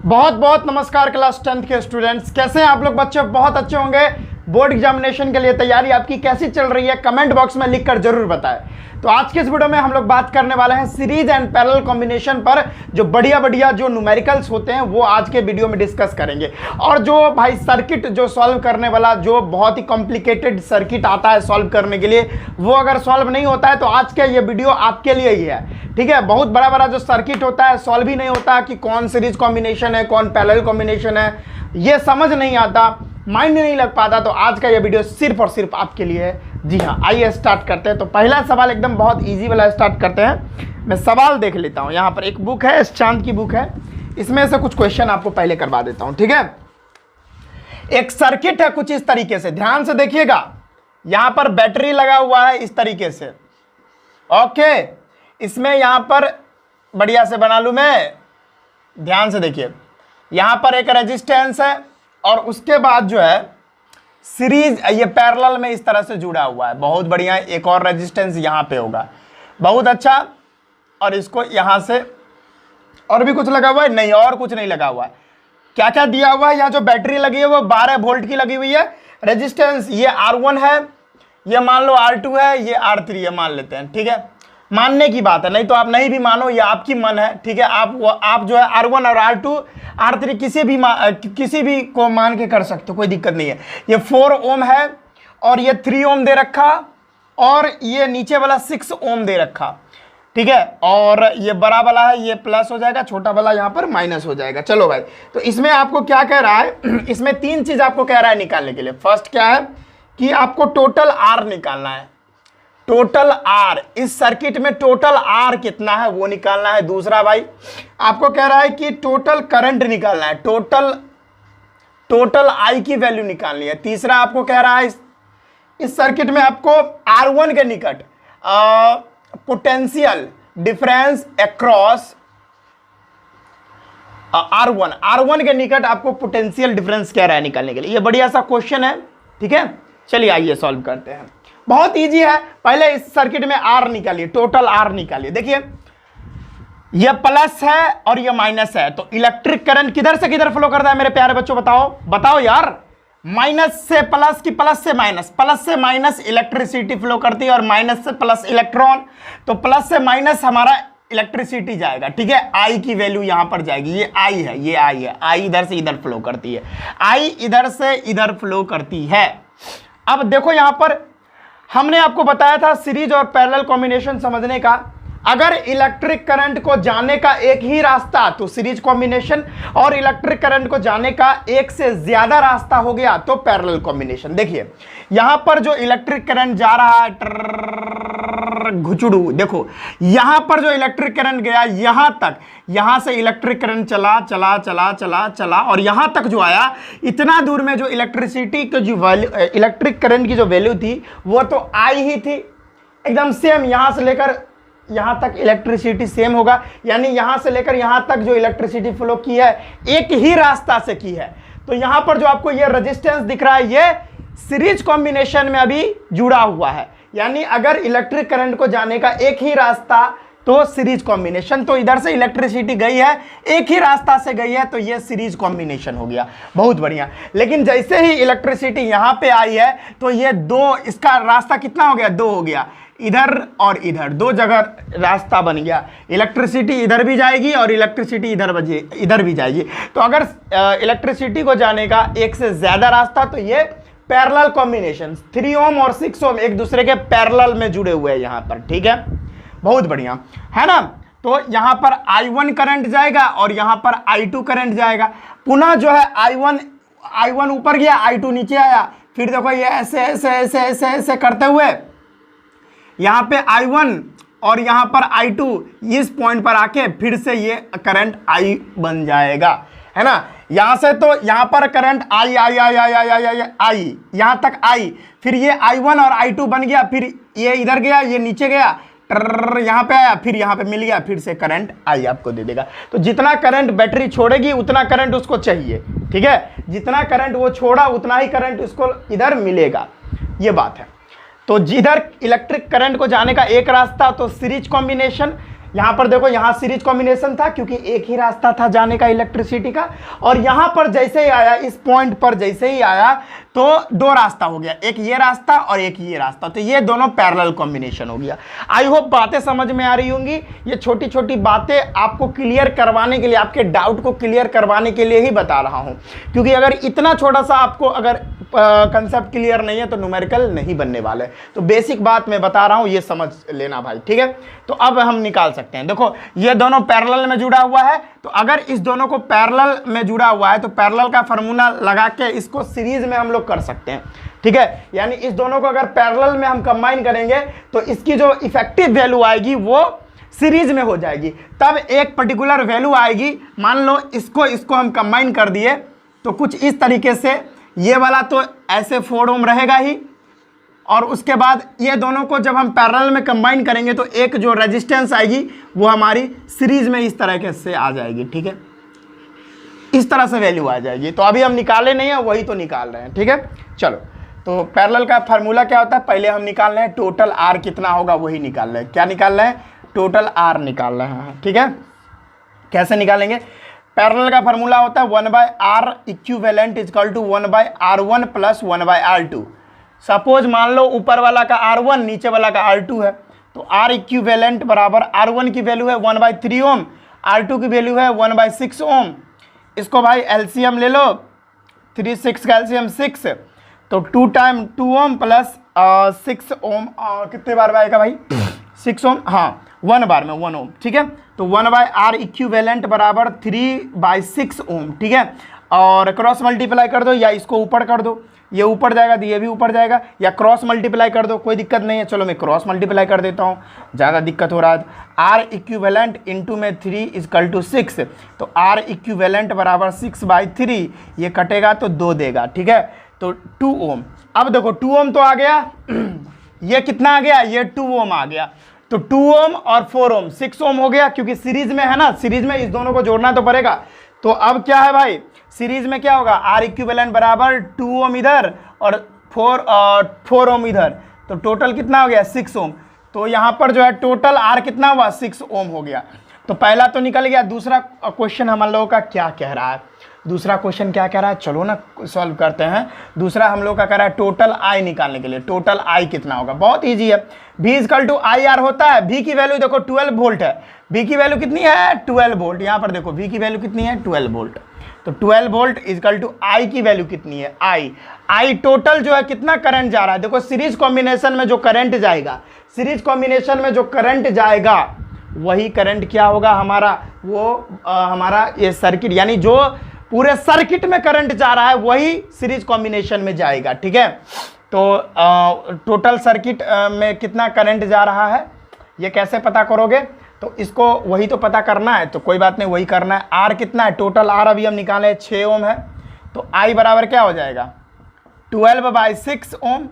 बहुत बहुत नमस्कार क्लास 10th के स्टूडेंट्स, कैसे हैं आप लोग बच्चे? बहुत अच्छे होंगे। बोर्ड एग्जामिनेशन के लिए तैयारी आपकी कैसी चल रही है कमेंट बॉक्स में लिखकर जरूर बताएं। तो आज के इस वीडियो में हम लोग बात करने वाले हैं सीरीज एंड पैरेलल कॉम्बिनेशन पर। जो बढ़िया जो न्यूमेरिकल्स होते हैं वो आज के वीडियो में डिस्कस करेंगे। और जो भाई सर्किट जो सॉल्व करने वाला जो बहुत ही कॉम्प्लिकेटेड सर्किट आता है सॉल्व करने के लिए, वो अगर सॉल्व नहीं होता है तो आज का ये वीडियो आपके लिए ही है। ठीक है, बहुत बड़ा जो सर्किट होता है सॉल्व ही नहीं होता कि कौन सीरीज कॉम्बिनेशन है कौन पैरेलल कॉम्बिनेशन है, ये समझ नहीं आता, माइंड नहीं लग पाता। तो आज का ये वीडियो सिर्फ और सिर्फ आपके लिए है। जी हाँ, आइए स्टार्ट करते हैं। तो पहला सवाल एकदम बहुत इजी वाला स्टार्ट करते हैं। मैं सवाल देख लेता हूँ। यहाँ पर एक बुक है, चांद की बुक है, इसमें से कुछ क्वेश्चन आपको पहले करवा देता हूँ। ठीक है, एक सर्किट है कुछ इस तरीके से, ध्यान से देखिएगा। यहाँ पर बैटरी लगा हुआ है इस तरीके से। ओके, इसमें यहाँ पर बढ़िया से बना लूँ मैं, ध्यान से देखिए। यहाँ पर एक रेजिस्टेंस है और उसके बाद जो है सीरीज ये पैरेलल में इस तरह से जुड़ा हुआ है। बहुत बढ़िया। एक और रेजिस्टेंस यहाँ पे होगा, बहुत अच्छा। और इसको यहाँ से और भी कुछ लगा हुआ है? नहीं, और कुछ नहीं लगा हुआ है। क्या क्या दिया हुआ है? यहाँ जो बैटरी लगी है वो 12 वोल्ट की लगी हुई है। रेजिस्टेंस ये R1 है, ये मान लो R2 है, ये R3 है, मान लेते हैं। ठीक है, मानने की बात है, नहीं तो आप नहीं भी मानो, ये आपकी मन है। ठीक है, आप जो है R1 और R2 R3 किसी भी को मान के कर सकते हो, कोई दिक्कत नहीं है। ये 4 ओम है और ये 3 ओम दे रखा और ये नीचे वाला 6 ओम दे रखा। ठीक है, और ये बड़ा वाला है, ये प्लस हो जाएगा, छोटा वाला यहाँ पर माइनस हो जाएगा। चलो भाई, तो इसमें आपको क्या कह रहा है? इसमें 3 चीज आपको कह रहा है निकालने के लिए। फर्स्ट क्या है कि आपको टोटल R निकालना है। टोटल R, इस सर्किट में टोटल R कितना है वो निकालना है। दूसरा भाई आपको कह रहा है कि टोटल करंट निकालना है, टोटल I की वैल्यू निकालनी है। तीसरा आपको कह रहा है इस सर्किट में आपको R1 के निकट पोटेंशियल डिफरेंस अक्रॉस R1 के निकट आपको पोटेंशियल डिफरेंस कह रहा है निकालने के लिए। ये बढ़िया सा क्वेश्चन है। ठीक है, चलिए आइए सॉल्व करते हैं। बहुत इजी है। पहले इस सर्किट में R निकालिए, टोटल R निकालिए। देखिए ये प्लस है और ये माइनस है, तो इलेक्ट्रिक करंट किधर से किधर फ्लो करता है मेरे प्यारे बच्चों? बताओ यार। माइनस से प्लस की प्लस से माइनस इलेक्ट्रिसिटी फ्लो करती है और माइनस से प्लस इलेक्ट्रॉन। तो प्लस से माइनस हमारा इलेक्ट्रिसिटी जाएगा। ठीक है, I की वैल्यू यहां पर जाएगी। ये I है, ये I है। I इधर से इधर फ्लो करती है, I इधर से इधर फ्लो करती है। अब देखो यहां पर हमने आपको बताया था सीरीज और पैरेलल कॉम्बिनेशन समझने का। अगर इलेक्ट्रिक करंट को जाने का एक ही रास्ता तो सीरीज कॉम्बिनेशन, और इलेक्ट्रिक करंट को जाने का एक से ज्यादा रास्ता हो गया तो पैरेलल कॉम्बिनेशन। देखिए यहां पर जो इलेक्ट्रिक करंट जा रहा है घुचड़ू, देखो यहां पर जो इलेक्ट्रिक करंट गया यहां तक, यहां से इलेक्ट्रिक करंट चला और यहां तक जो आया, इतना दूर में जो इलेक्ट्रिसिटी की जो वैल्यू, इलेक्ट्रिक करंट की जो वैल्यू थी वो तो I ही थी, एकदम सेम। यहां से लेकर यहां तक इलेक्ट्रिसिटी सेम होगा, यानी यहां से लेकर यहां तक जो इलेक्ट्रिसिटी फ्लो की है एक ही रास्ता से की है। तो यहां पर जो आपको ये रेजिस्टेंस दिख रहा है ये सीरीज कॉम्बिनेशन में अभी जुड़ा हुआ है। यानी अगर इलेक्ट्रिक करंट को जाने का एक ही रास्ता तो सीरीज कॉम्बिनेशन, तो इधर से इलेक्ट्रिसिटी गई है एक ही रास्ता से गई है तो ये सीरीज कॉम्बिनेशन हो गया। बहुत बढ़िया। लेकिन जैसे ही इलेक्ट्रिसिटी यहां पे आई है तो ये दो, इसका रास्ता कितना हो गया? 2 हो गया। इधर और इधर 2 जगह रास्ता बन गया। इलेक्ट्रिसिटी इधर भी जाएगी और इलेक्ट्रिसिटी इधर भी जाएगी। तो अगर इलेक्ट्रिसिटी को जाने का एक से ज्यादा रास्ता तो ये पैरेलल कॉम्बिनेशन, 3 ओम और 6 ओम एक दूसरे के पैरेलल में जुड़े हुए हैं यहां पर। ठीक है, बहुत बढ़िया है ना। तो यहां पर I1 करंट जाएगा और यहां पर I2 करंट जाएगा। पुनः जो है I1 ऊपर गया, I2 नीचे आया। फिर देखो ये ऐसे करते हुए यहां पे I1 और यहां पर I2 इस पॉइंट पर आके फिर से ये करंट I बन जाएगा, है ना। यहां से तो यहां पर करंट I यहां तक I, फिर ये I1 और I2 बन गया, फिर ये इधर गया, ये नीचे गया, यहां पे आया, फिर यहां पे मिल गया, फिर से करंट I आपको दे देगा। तो जितना करंट बैटरी छोड़ेगी उतना करंट उसको चाहिए। ठीक है, जितना करंट वो छोड़ा उतना ही करंट उसको इधर मिलेगा, ये बात है। तो जिधर इलेक्ट्रिक करंट को जाने का एक रास्ता तो सीरीज कॉम्बिनेशन, यहाँ पर देखो, यहाँ सीरीज कॉम्बिनेशन था क्योंकि एक ही रास्ता था जाने का इलेक्ट्रिसिटी का, और यहाँ पर जैसे ही आया, इस पॉइंट पर जैसे ही आया तो दो रास्ता हो गया, एक ये रास्ता और एक ये रास्ता, तो ये दोनों पैरेलल कॉम्बिनेशन हो गया। आई होप बातें समझ में आ रही होंगी। ये छोटी छोटी बातें आपको क्लियर करवाने के लिए, आपके डाउट को क्लियर करवाने के लिए ही बता रहा हूँ, क्योंकि अगर इतना छोटा सा आपको अगर कंसेप्ट क्लियर नहीं है तो न्यूमेरिकल नहीं बनने वाले। तो बेसिक बात मैं बता रहा हूँ, ये समझ लेना भाई, ठीक है। तो अब हम निकाल सकते हैं। देखो ये दोनों पैरेलल में जुड़ा हुआ है, तो अगर इस दोनों को पैरेलल में जुड़ा हुआ है तो पैरेलल का फार्मूला लगा के इसको सीरीज में हम लोग कर सकते हैं, ठीक है। यानी इस दोनों को अगर पैरेलल में हम कंबाइन करेंगे तो इसकी जो इफेक्टिव वैल्यू आएगी वो सीरीज में हो जाएगी, तब एक पर्टिकुलर वैल्यू आएगी। मान लो इसको हम कंबाइन कर दिए तो कुछ इस तरीके से, ये वाला तो ऐसे 4 ओम रहेगा ही, और उसके बाद ये दोनों को जब हम पैरेलल में कंबाइन करेंगे तो एक जो रेजिस्टेंस आएगी वो हमारी सीरीज में इस तरह से आ जाएगी, ठीक है। इस तरह से वैल्यू आ जाएगी। तो अभी हम निकाले नहीं है, वही तो निकाल रहे हैं, ठीक है। चलो, तो पैरेलल का फार्मूला क्या होता है, पहले हम निकाल रहे हैं टोटल आर कितना होगा, वही निकाल रहे हैं। क्या निकाल रहे हैं, टोटल आर निकाल रहे हैं, ठीक है। कैसे निकालेंगे, पैरेलल का फार्मूला होता है 1/r equivalent equal to 1/r1 plus 1/r2। Suppose मान लो ऊपर वाला का R1 नीचे वाला का R2 है, तो R इक्विवेलेंट बराबर R1 की वैल्यू है 1/3 ओम, R2 की वैल्यू है 1/6 ओम। इसको भाई एलसीएम ले लो, 3 6 का एलसीएम 6, तो 2 टाइम 2 ओम प्लस 6 ओम, कितने बार में आएगा भाई 6 ओम, हाँ 1 बार में 1 ओम, ठीक है। तो 1/r इक्विवेलेंट बराबर 3/6 ओम, ठीक है। और क्रॉस मल्टीप्लाई कर दो, या इसको ऊपर कर दो, ये ऊपर जाएगा तो ये भी ऊपर जाएगा, या क्रॉस मल्टीप्लाई कर दो, कोई दिक्कत नहीं है। चलो मैं क्रॉस मल्टीप्लाई कर देता हूँ, ज़्यादा दिक्कत हो रहा है। आर इक्विवेलेंट इंटू में 3 इक्वल टू 6, तो आर इक्विवेलेंट बराबर 6/3, ये कटेगा तो 2 देगा, ठीक है। तो 2 ओम। अब देखो 2 ओम तो आ गया, ये कितना आ गया, ये 2 ओम आ गया। तो 2 ओम और 4 ओम 6 ओम हो गया, क्योंकि सीरीज में है ना, सीरीज में इस दोनों को जोड़ना तो पड़ेगा। तो अब क्या है भाई, सीरीज में क्या होगा, आर इक्विवेलेंट बराबर 2 ओम इधर और 4 ओम इधर, तो टोटल कितना हो गया 6 ओम। तो यहाँ पर जो है टोटल आर कितना हुआ 6 ओम हो गया। तो पहला तो निकल गया। दूसरा क्वेश्चन हम लोगों का क्या कह रहा है, दूसरा क्वेश्चन क्या कह रहा है, चलो ना सॉल्व करते हैं। दूसरा हम लोग का कह रहा है टोटल आई निकालने के लिए, टोटल आई कितना होगा, बहुत इजी है। V equal to I R होता है, V की वैल्यू देखो 12 वोल्ट है, V की वैल्यू कितनी है 12 वोल्ट, यहाँ पर देखो V की वैल्यू कितनी है 12 वोल्ट। तो 12 वोल्ट इक्वल टू आई की वैल्यू कितनी है, आई टोटल जो है कितना करंट जा रहा है। देखो सीरीज कॉम्बिनेशन में जो करंट जाएगा, सीरीज कॉम्बिनेशन में जो करंट जाएगा वही करंट क्या होगा हमारा, वो हमारा ये सर्किट, यानी जो पूरे सर्किट में करंट जा रहा है वही सीरीज कॉम्बिनेशन में जाएगा, ठीक है। तो टोटल सर्किट में कितना करंट जा रहा है ये कैसे पता करोगे, तो इसको वही तो पता करना है, तो कोई बात नहीं वही करना है। आर कितना है, टोटल आर अभी हम निकाले 6 ओम है, तो आई बराबर क्या हो जाएगा 12/6 ओम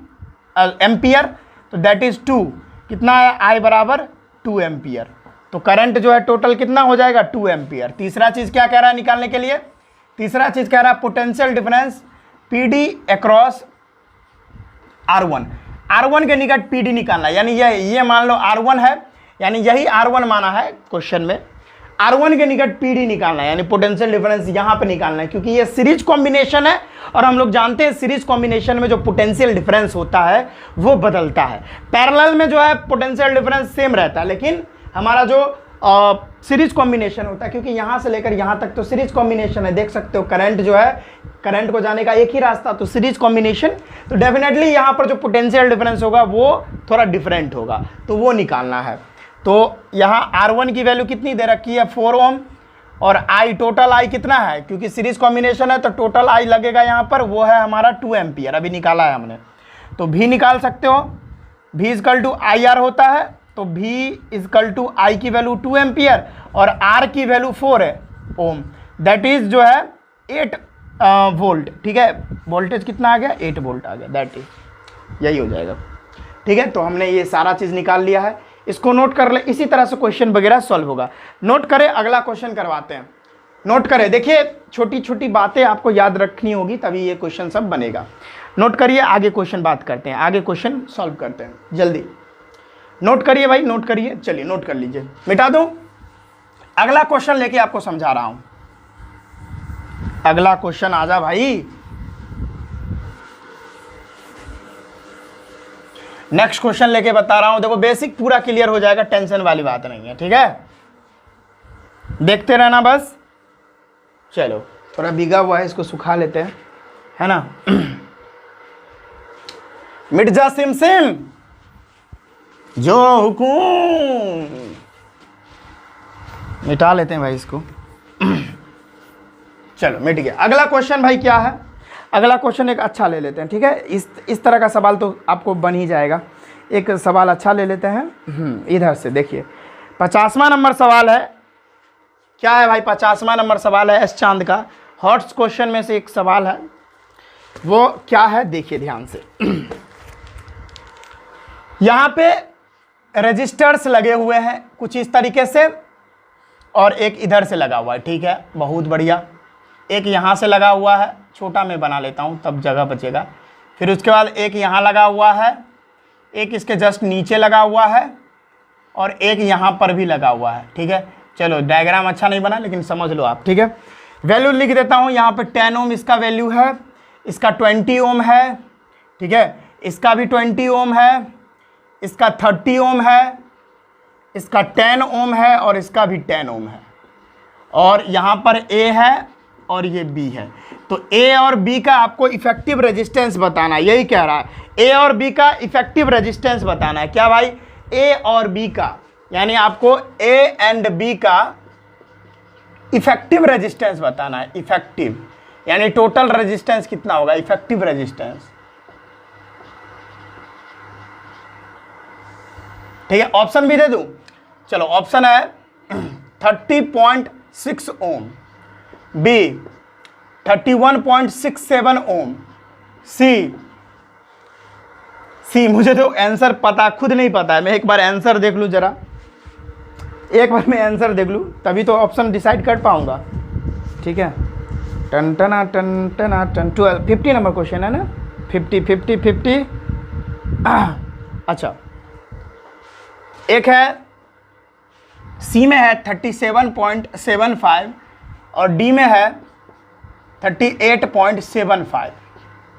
एम्पियर, तो दैट इज 2, कितना है आई बराबर 2 एम्पियर। तो करंट जो है टोटल कितना हो जाएगा 2 एम्पियर। तीसरा चीज क्या कह रहा है निकालने के लिए, तीसरा चीज कह रहा है potential difference PD across R1 के निकट पीडी निकालना, यानी ये मान लो R1 है, यानी यही R1 माना है क्वेश्चन में, R1 के निकट पीडी निकालना है, यानी पोटेंशियल डिफरेंस यहाँ पे निकालना है, क्योंकि ये सीरीज कॉम्बिनेशन है और हम लोग जानते हैं सीरीज कॉम्बिनेशन में जो पोटेंशियल डिफरेंस होता है वो बदलता है। पैरेलल में जो है पोटेंशियल डिफरेंस सेम रहता है, लेकिन हमारा जो सीरीज कॉम्बिनेशन होता है, क्योंकि यहाँ से लेकर यहाँ तक तो सीरीज कॉम्बिनेशन है, देख सकते हो करंट जो है, करंट को जाने का एक ही रास्ता, तो सीरीज कॉम्बिनेशन, तो डेफिनेटली यहाँ पर जो पोटेंशियल डिफरेंस होगा वो थोड़ा डिफरेंट होगा, तो वो निकालना है। तो यहाँ R1 की वैल्यू कितनी दे रखी है 4 ओम, और आई टोटल आई कितना है, क्योंकि सीरीज कॉम्बिनेशन है तो टोटल आई लगेगा यहाँ पर, वो है हमारा 2 एम्पियर, अभी निकाला है हमने। तो भी निकाल सकते हो, V equal to I R होता है, तो V इक्वल टू आई की वैल्यू 2 एम्पियर और R की वैल्यू 4 है ओम, दैट इज जो है 8 वोल्ट, ठीक है। वोल्टेज कितना आ गया 8 वोल्ट आ गया, दैट इज यही हो जाएगा, ठीक है। तो हमने ये सारा चीज़ निकाल लिया है, इसको नोट कर ले, इसी तरह से क्वेश्चन वगैरह सॉल्व होगा। नोट करें, अगला क्वेश्चन करवाते हैं, नोट करें। देखिए छोटी छोटी बातें आपको याद रखनी होगी तभी ये क्वेश्चन सब बनेगा। नोट करिए, आगे क्वेश्चन बात करते हैं, आगे क्वेश्चन सॉल्व करते हैं जल्दी। नोट करिए भाई, नोट करिए, चलिए नोट कर लीजिए, मिटा दूं। अगला क्वेश्चन लेके आपको समझा रहा हूं। अगला क्वेश्चन आजा भाई। नेक्स्ट क्वेश्चन लेके बता रहा हूं, देखो बेसिक पूरा क्लियर हो जाएगा, टेंशन वाली बात नहीं है, ठीक है, देखते रहना बस। चलो थोड़ा भीगा हुआ है, इसको सुखा लेते हैं, है ना। मिट जा सिम सिम जो हुकुम, मिटा लेते हैं भाई इसको। चलो मिट गया। अगला क्वेश्चन भाई क्या है, अगला क्वेश्चन एक अच्छा ले लेते हैं, ठीक है। इस तरह का सवाल तो आपको बन ही जाएगा। एक सवाल अच्छा ले लेते हैं, इधर से देखिए 50वां नंबर सवाल है। क्या है भाई, 50वां नंबर सवाल है एस चांद का, हॉट्स क्वेश्चन में से एक सवाल है। वो क्या है देखिए ध्यान से। यहाँ पे रजिस्टर्स लगे हुए हैं कुछ इस तरीके से, और एक इधर से लगा हुआ है, ठीक है, बहुत बढ़िया। एक यहाँ से लगा हुआ है, छोटा मैं बना लेता हूँ तब जगह बचेगा। फिर उसके बाद एक यहाँ लगा हुआ है, एक इसके जस्ट नीचे लगा हुआ है, और एक यहाँ पर भी लगा हुआ है, ठीक है। चलो डायग्राम अच्छा नहीं बना लेकिन समझ लो आप, ठीक है। वैल्यू लिख देता हूँ यहाँ पे 10 ओम इसका वैल्यू है, इसका 20 ओम है, ठीक है, इसका भी 20 ओम है, इसका 30 ओम है, इसका 10 ओम है, और इसका भी 10 ओम है। और यहाँ पर ए है और ये बी है। तो ए और बी का आपको इफेक्टिव रेजिस्टेंस बताना है, यही कह रहा है, ए और बी का इफेक्टिव रेजिस्टेंस बताना है। क्या भाई, ए और बी का, यानी आपको ए एंड बी का इफेक्टिव रेजिस्टेंस बताना है। इफेक्टिव यानी टोटल रेजिस्टेंस कितना होगा, इफेक्टिव रेजिस्टेंस, ठीक है। ऑप्शन भी दे दूं, चलो ऑप्शन है 30.6 ओम, बी 31.67 ओम, सी मुझे तो आंसर पता खुद नहीं पता है, मैं एक बार आंसर देख लूं जरा, एक बार मैं आंसर देख लूं तभी तो ऑप्शन डिसाइड कर पाऊंगा, ठीक है। टन टना टन टना टन 12 50 नंबर क्वेश्चन है ना, 50। अच्छा, एक है सी में है 37.75 और डी में है 38.75,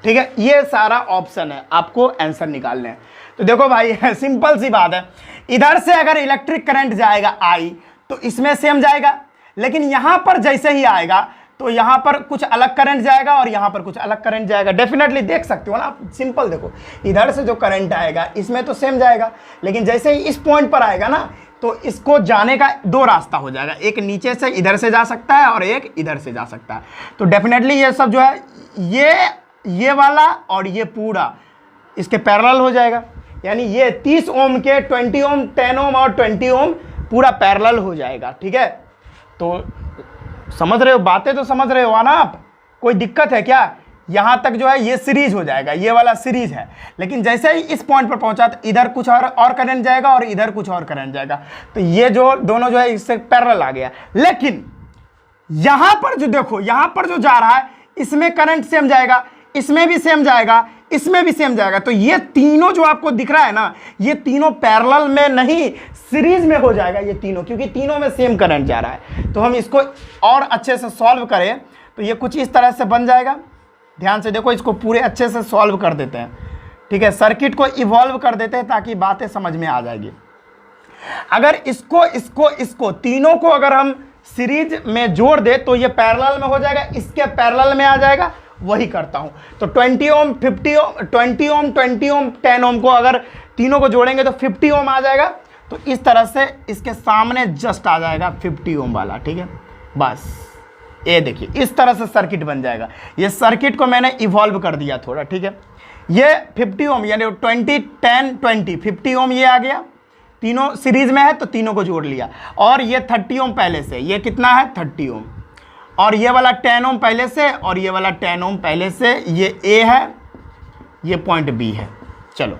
ठीक है। ये सारा ऑप्शन है, आपको आंसर निकालने हैं। तो देखो भाई सिंपल सी बात है, इधर से अगर इलेक्ट्रिक करंट जाएगा आई तो इसमें सेम जाएगा, लेकिन यहां पर जैसे ही आएगा तो यहां पर कुछ अलग करंट जाएगा और यहां पर कुछ अलग करंट जाएगा। डेफिनेटली देख सकते हो ना आप, सिंपल देखो, इधर से जो करंट आएगा इसमें तो सेम जाएगा, लेकिन जैसे ही इस पॉइंट पर आएगा ना तो इसको जाने का दो रास्ता हो जाएगा, एक नीचे से इधर से जा सकता है और एक इधर से जा सकता है। तो डेफिनेटली ये सब जो है ये वाला और ये पूरा इसके पैरेलल हो जाएगा, यानी ये 30 ओम के 20 ओम 10 ओम और 20 ओम पूरा पैरेलल हो जाएगा, ठीक है। तो समझ रहे हो, बातें तो समझ रहे हो ना आप, कोई दिक्कत है क्या? यहां तक जो है ये सीरीज हो जाएगा, ये वाला सीरीज है, लेकिन जैसे ही इस पॉइंट पर पहुंचा तो इधर कुछ और करंट जाएगा और इधर कुछ और करंट जाएगा, तो ये जो दोनों जो है इससे पैरेलल आ गया। लेकिन यहां पर जो देखो, यहां पर जो जा रहा है इसमें करंट सेम जाएगा, इसमें भी सेम जाएगा, इसमें भी सेम जाएगा। तो ये तीनों जो आपको दिख रहा है ना, ये तीनों पैरेलल में नहीं सीरीज में हो जाएगा ये तीनों, क्योंकि तीनों में सेम करंट जा रहा है। तो हम इसको और अच्छे से सॉल्व करें तो ये कुछ इस तरह से बन जाएगा। ध्यान से देखो, इसको पूरे अच्छे से सॉल्व कर देते हैं, ठीक है, सर्किट को इवॉल्व कर देते हैं ताकि बातें समझ में आ जाएगी। अगर इसको तीनों को अगर हम सीरीज में जोड़ दे तो ये पैरेलल में हो जाएगा, इसके पैरेलल में आ जाएगा, वही करता हूं। तो 20 ओम 50 ओम 20 ओम 20 ओम 10 ओम को अगर तीनों को जोड़ेंगे तो 50 ओम आ जाएगा। तो इस तरह से इसके सामने जस्ट आ जाएगा 50 ओम वाला, ठीक है। बस ये देखिए इस तरह से सर्किट बन जाएगा। ये सर्किट को मैंने इवॉल्व कर दिया थोड़ा, ठीक है। ये 50 ओम यानी 20 10 20 50 ओम ये आ गया, तीनों सीरीज में है तो तीनों को जोड़ लिया। और ये 30 ओम पहले से, ये कितना है 30 ओम, और ये वाला 10 ओम पहले से और ये वाला 10 ओम पहले से, ये ए है, ये पॉइंट बी है। चलो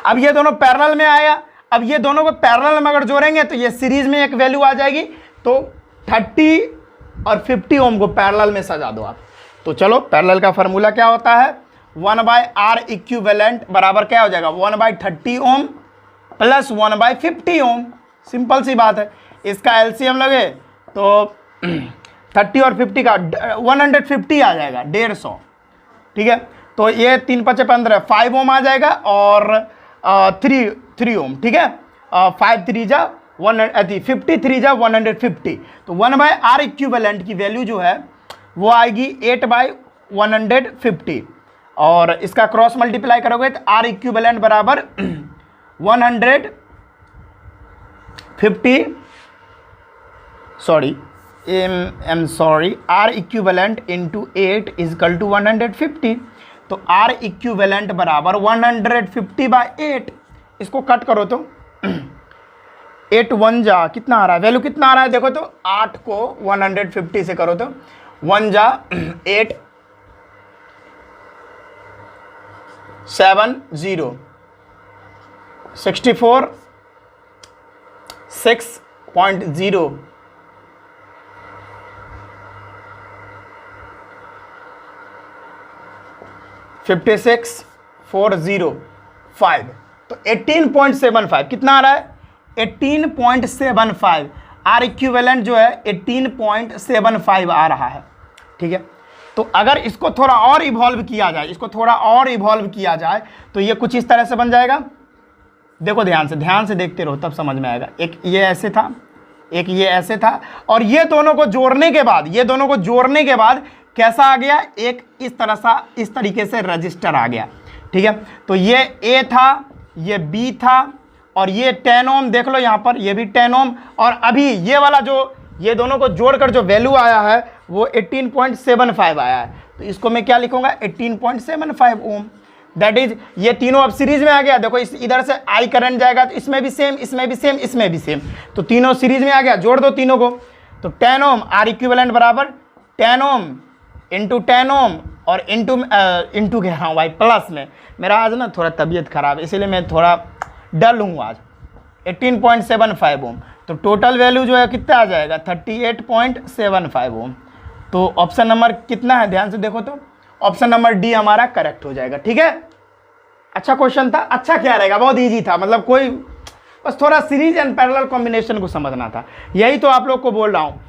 अब ये दोनों पैरेलल में आया। अब ये दोनों को पैरेलल में अगर जोड़ेंगे तो ये सीरीज में एक वैल्यू आ जाएगी। तो 30 और 50 ओम को पैरेलल में सजा दो आप। तो चलो पैरेलल का फार्मूला क्या होता है, 1/R इक्विवेलेंट बराबर क्या हो जाएगा 1/30 ओम प्लस 1/50 ओम। सिंपल सी बात है। इसका एलसीएम लगे तो 30 और 50 का 150 आ जाएगा, 150। ठीक है, तो ये 3 × 5 = 15, 5 ओम आ जाएगा और 3 ओम। ठीक है, 5 3 जा 50 3 जा 150। तो 1/R इक्विवेलेंट की वैल्यू जो है वो आएगी 8/150 और इसका क्रॉस मल्टीप्लाई करोगे तो R इक्विवेलेंट बराबर R इक्विवेलेंट इंटू 8 = 150। तो R इक्विवेलेंट बराबर 150/8। इसको कट करो तो 8 1 जा कितना आ रहा है, वैल्यू कितना आ रहा है देखो तो 8 को 150 से करो तो 1 जा 8 7 0 64 6.0 56 405। तो 18.75 कितना आ रहा है, 18.75। R इक्विवेलेंट जो है 18.75 आ रहा है। ठीक है, तो अगर इसको थोड़ा और इवॉल्व किया जाए, तो ये कुछ इस तरह से बन जाएगा। देखो ध्यान से देखते रहो तब समझ में आएगा। एक ये ऐसे था, एक ये ऐसे था, और ये दोनों को जोड़ने के बाद कैसा आ गया, एक इस तरीके से रजिस्टर आ गया। ठीक है, तो ये A था, ये B था, और ये 10 ओम देख लो यहाँ पर, ये भी 10 ओम, और अभी ये वाला जो ये दोनों को जोड़कर जो वैल्यू आया है वो 18.75 आया है। तो इसको मैं क्या लिखूंगा, 18.75 ओम। दैट इज ये तीनों अब सीरीज में आ गया। देखो इस इधर से I करंट जाएगा तो इसमें भी सेम, इसमें भी सेम, इसमें भी सेम, तो तीनों सीरीज में आ गया। जोड़ दो तीनों को, तो 10 ओम R इक्विवेलेंट बराबर 10 ओम इंटू 10 ओम और इंटू कह रहा हूँ भाई प्लस में, मेरा आज ना थोड़ा तबीयत खराब है इसीलिए मैं थोड़ा डल हूँ आज। 18.75 ओम, तो टोटल वैल्यू जो है कितना आ जाएगा, 38.75 ओम। तो ऑप्शन नंबर कितना है, ध्यान से देखो तो ऑप्शन नंबर डी हमारा करेक्ट हो जाएगा। ठीक है, अच्छा क्वेश्चन था। अच्छा क्या रहेगा, बहुत इजी था, मतलब कोई बस थोड़ा सीरीज एंड पैरेलल कॉम्बिनेशन को समझना था। यही तो आप लोग को बोल रहा हूँ,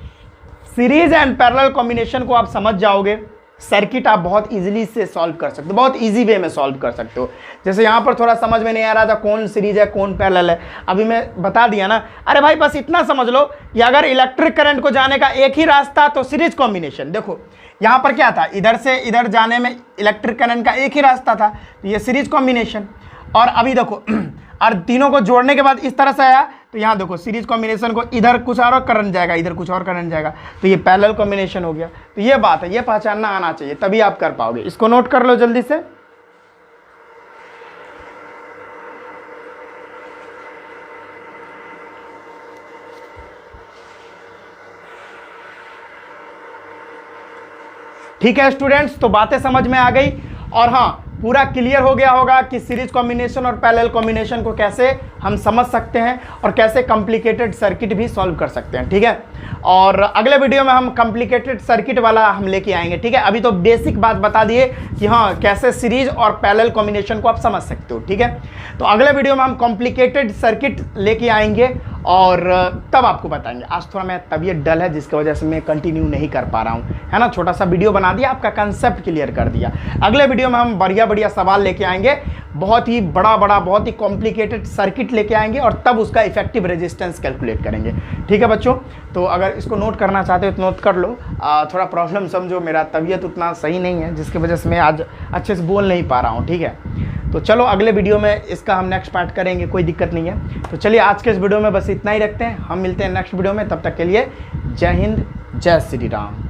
सीरीज एंड पैरेलल कॉम्बिनेशन को आप समझ जाओगे, सर्किट आप बहुत इजीली से सॉल्व कर सकते हो, बहुत इजी वे में सॉल्व कर सकते हो। जैसे यहाँ पर थोड़ा समझ में नहीं आ रहा था कौन सीरीज है कौन पैरेलल है, अभी मैं बता दिया ना। अरे भाई बस इतना समझ लो कि अगर इलेक्ट्रिक करंट को जाने का एक ही रास्ता तो सीरीज कॉम्बिनेशन। देखो यहाँ पर क्या था, इधर से इधर जाने में इलेक्ट्रिक करंट का एक ही रास्ता था, तो ये सीरीज कॉम्बिनेशन। और अभी देखो और तीनों को जोड़ने के बाद इस तरह से आया, तो यहाँ देखो सीरीज कॉम्बिनेशन को इधर कुछ और करंट जाएगा, इधर कुछ और करंट जाएगा, तो ये पैरेलल कॉम्बिनेशन हो गया। तो ये बात है, ये पहचानना आना चाहिए, तभी आप कर पाओगे। इसको नोट कर लो जल्दी से। ठीक है स्टूडेंट्स, तो बातें समझ में आ गई, और हाँ पूरा क्लियर हो गया होगा कि सीरीज कॉम्बिनेशन और पैरेलल कॉम्बिनेशन को कैसे हम समझ सकते हैं और कैसे कॉम्प्लिकेटेड सर्किट भी सॉल्व कर सकते हैं। ठीक है, और अगले वीडियो में हम कॉम्प्लिकेटेड सर्किट वाला हम लेके आएंगे। ठीक है, अभी तो बेसिक बात बता दिए कि हाँ कैसे सीरीज और पैरेलल कॉम्बिनेशन को आप समझ सकते हो। ठीक है, तो अगले वीडियो में हम कॉम्प्लिकेटेड सर्किट लेके आएंगे और तब आपको बताएंगे। आज थोड़ा मैं तबीयत डल है जिसकी वजह से मैं कंटिन्यू नहीं कर पा रहा हूँ, है ना। छोटा सा वीडियो बना दिया, आपका कंसेप्ट क्लियर कर दिया। अगले वीडियो में हम बढ़िया बढ़िया सवाल लेके आएंगे, बहुत ही बड़ा बहुत ही कॉम्प्लिकेटेड सर्किट लेके आएंगे, और तब उसका इफेक्टिव रेजिस्टेंस कैलकुलेट करेंगे। ठीक है बच्चों, तो अगर इसको नोट करना चाहते हो तो नोट कर लो। थोड़ा प्रॉब्लम समझो, मेरा तबीयत उतना सही नहीं है जिसकी वजह से मैं आज अच्छे से बोल नहीं पा रहा हूँ। ठीक है, तो चलो अगले वीडियो में इसका हम नेक्स्ट पार्ट करेंगे, कोई दिक्कत नहीं है। तो चलिए आज के इस वीडियो में बस इतना ही रखते हैं, हम मिलते हैं नेक्स्ट वीडियो में। तब तक के लिए जय हिंद, जय श्री राम।